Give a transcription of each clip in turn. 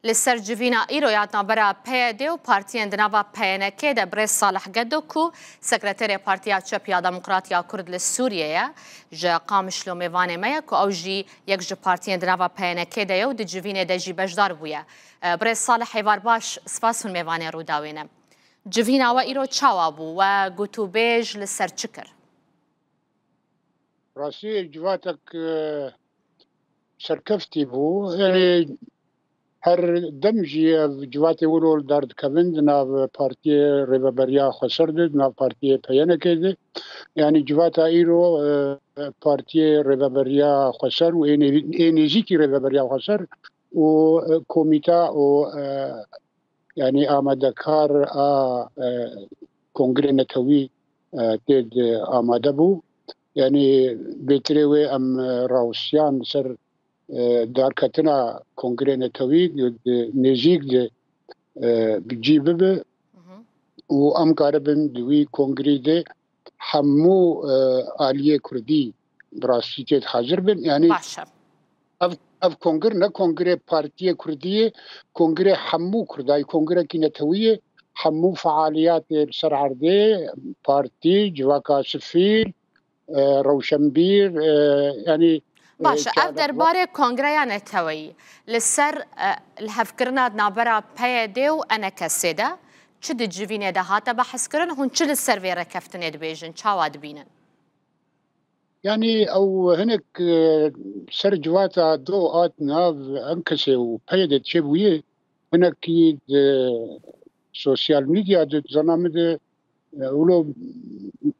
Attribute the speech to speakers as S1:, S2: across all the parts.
S1: لسر جوینا ایرو یادنا برا پیده و پارتیان دناوا پینکه ده برای صالح گدو کو سکرتری پارتیا چپیا دموکراتیا کرد لسوریه جا قامش لو میوانه میا کو او جی یک جو پارتیان دناوا پینکه ده یو ده جوینه ده جی بجدار بویا برای صالح حوار باش سپاسون میوانه رو داوینه جوینا و ایرو چاوا بو و گوتو بیج لسر چکر
S2: راسي جواتك سركفتي بو يعني هر دمجي جواتي ولول دارد كفند ناف بارتي ريبابريا خسرد ناف بارتي بيانكيد يعني جواتا ايرو بارتي ريبابريا خسر و انيجيكي ريبابريا خسر و كوميتا و يعني آماده كار كونغري نتوي تيد آماده بو يعني بيتريوي ام راوسيان سر دار كتنا كونغري نتوي نزيك دي بجيب به و ام قاربن دوي كونغري دي حمو آلية كردي براسيتيت حاضر بن يعني
S1: باشا
S2: اف كونغر نا كونغري بارتيه كردية كونغري حمو كرداي كونغري كي نتوية حمو فعاليات سر عردي بارتي جواكا سفير روشنبير يعني
S1: باشه اف درباره کنگره نتوی لسر الهفکرنا نابرا پیده و انا کسیده چه دی جوینه ده هاتا بحث کرن هون چه لسر ویره کفتنه دبیجن چاواد بینن
S2: يعني او هناك سر جواتا دو آت ناف انكسي و پیده تشبويه هناك كيد سوشيال ميديا دو زنامده ولو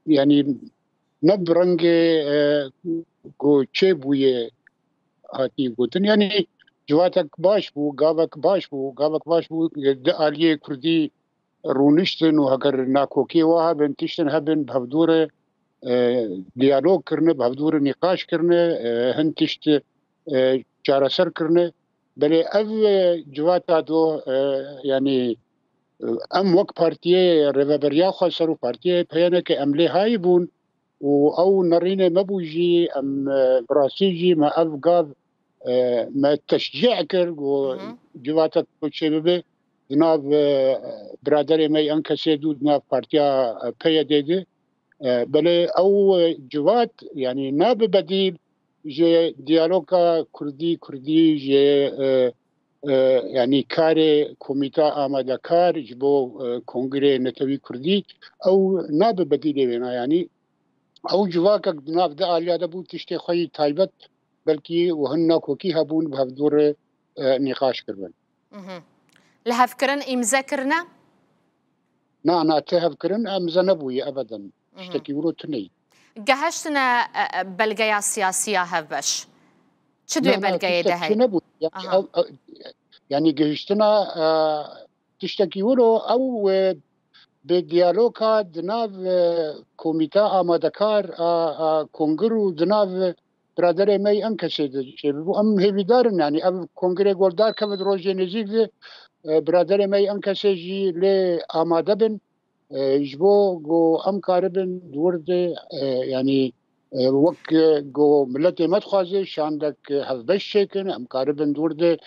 S2: يعني نبرنگه گو چه بویه هاتی گوتن یعنی جواتک باش بو گاوک باش بو ده آلیه کردی رونشتن و اگر ناکوکی وها بن تشتن هبن بهدور دیالوگ کرنه بهدور نقاش کرنه هن تشت چارسر کرنه بله او جواتا دو یعنی ام وک پارتیه ریوبریا خواستر و پارتیه پیانه که عمله های بون او نرينا مبوجي ام براسيجي ما افقاض ما تشجيع كر وجواتك بشبه ناف برادري ماي انكسيدو ناف بارتيا بيا ديدي بل او جوات يعني ناب بديل جي ديالوكا كردي جي يعني كاري كوميتا آماده كار جبو كونغري نتوي كردي او ناب بديل يعني او جواکک ناف ده آلیا ده بود تشتی خواهی تایبت بلکی وهن کوکی هبون بهدور نقاش کرن
S1: لهف کرن امزا کرنا؟
S2: نه تهف کرن امزا نبوی ابدا اشتکی ورو تنی
S1: گهشتنا بلگیا سیاسیه هفش چه دوی بلگیه ده هی؟
S2: نبوی يعني گهشتنا تشتکی ورو او بديالوكا دناف كوميتا آمادكار كونغرو دناف برادر ماي انكسد شبو ام هيفي دارن يعني اب كونغري غولدار كفد روجي نزيك برادر ماي انكسجي ل آماده بن جبو جو ام كاربن دورد يعني وك جو ملتي مدخوازي شاندك هفبش شكن ام كاربن دورد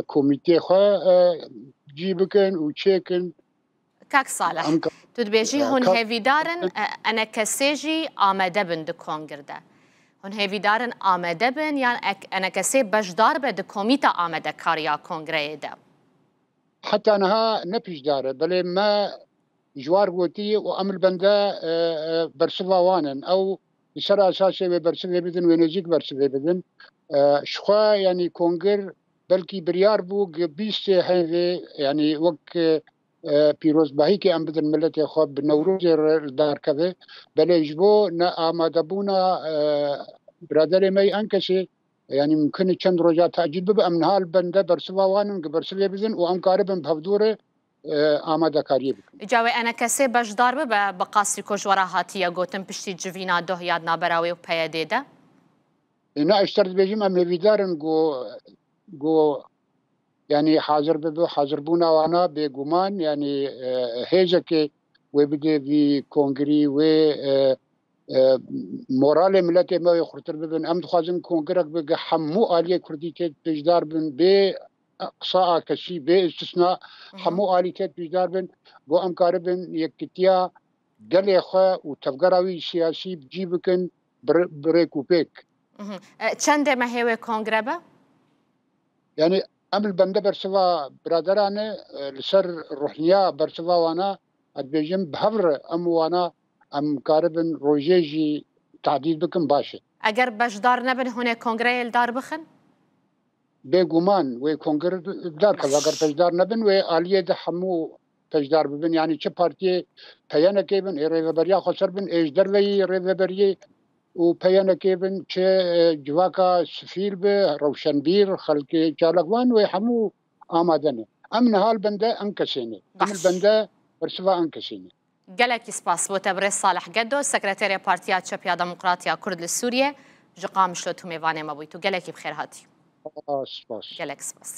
S2: كوميتي خوا جيبكن وشيكن
S1: كاك صالح تدبيجي هون هيفيدارن انا كسيجي آمده بن دو كونغرده هون هيفيدارن آمده بن يعني انا كسي بجدار بد كوميتا آمده كاريا كونغري ده
S2: حتى انها نبيش داره بل ما جوار قوتي وامل بنده برسفا وانن او يسرى اساسي برسفا بدن ونجيك برسفا بدن شخوا يعني كونغر بلكي بريار بو بيست هاي يعني وك پیروز باهی که ام بدن ملت خواب نوروز دار کده بله جبو نا آماده بونا برادر می انکسی يعني ممكن چند روزا تأجيل بب ام نهال بنده برسوا وانن برسوا بزن و ام قاربن بهدور آماده کاری بکن
S1: جاوی انا کسی بجدار به بقاسی کجورا هاتیه گوتم پشتی جوینا دو یاد نابراوی و پیاده ده
S2: نه اشترت بيجيم ام ویدارن گو يعني حاضر بونا وانا بگمان يعني هيجك وبدي في كونغري و مورال ملت ما يخرطر ببن ام خازم كونغرك بگ حمو آلیه کردی که تجدار بن به قصاء كشي باستثناء حمو آليتات بجدار بن بو أم كاربن يكتيا قال خو وتفقراوي سياسي بجيبكن بريك وبيك
S1: چند مهوه كونغربه؟
S2: يعني أمل بنده برسوا برادرانه لسر روحنيا برسوا وانا ادبيجم بهفر أم وانا أم كاربن روجيجي تعديد بكم باشه
S1: اگر بجدار نبن هونه كونغري الدار بخن؟
S2: بيغومان وي كونغر دار كذا اگر بجدار نبن وي آلية ده حمو بجدار ببن يعني چه بارتي پيانا كيبن ريفبريا خسر بن اجدر وي ريفبريا وبيانا كيبن چه جواكا سفير به روشنبير خلق جالقوان وي حمو آمادنه امن حال بنده انكسينه امن بنده برسوا انكسينه
S1: گەلێکی سپاس بۆ تەبرێز ساڵح گەدۆ سەکرەتێرە پارتیا چەپیا دەموقراتیا کورد لە سووریە ژقام شلۆ تو میوانێمە بوویت و گەلێکی بخێر هاتی
S2: سپاس
S1: گەلێک سپاس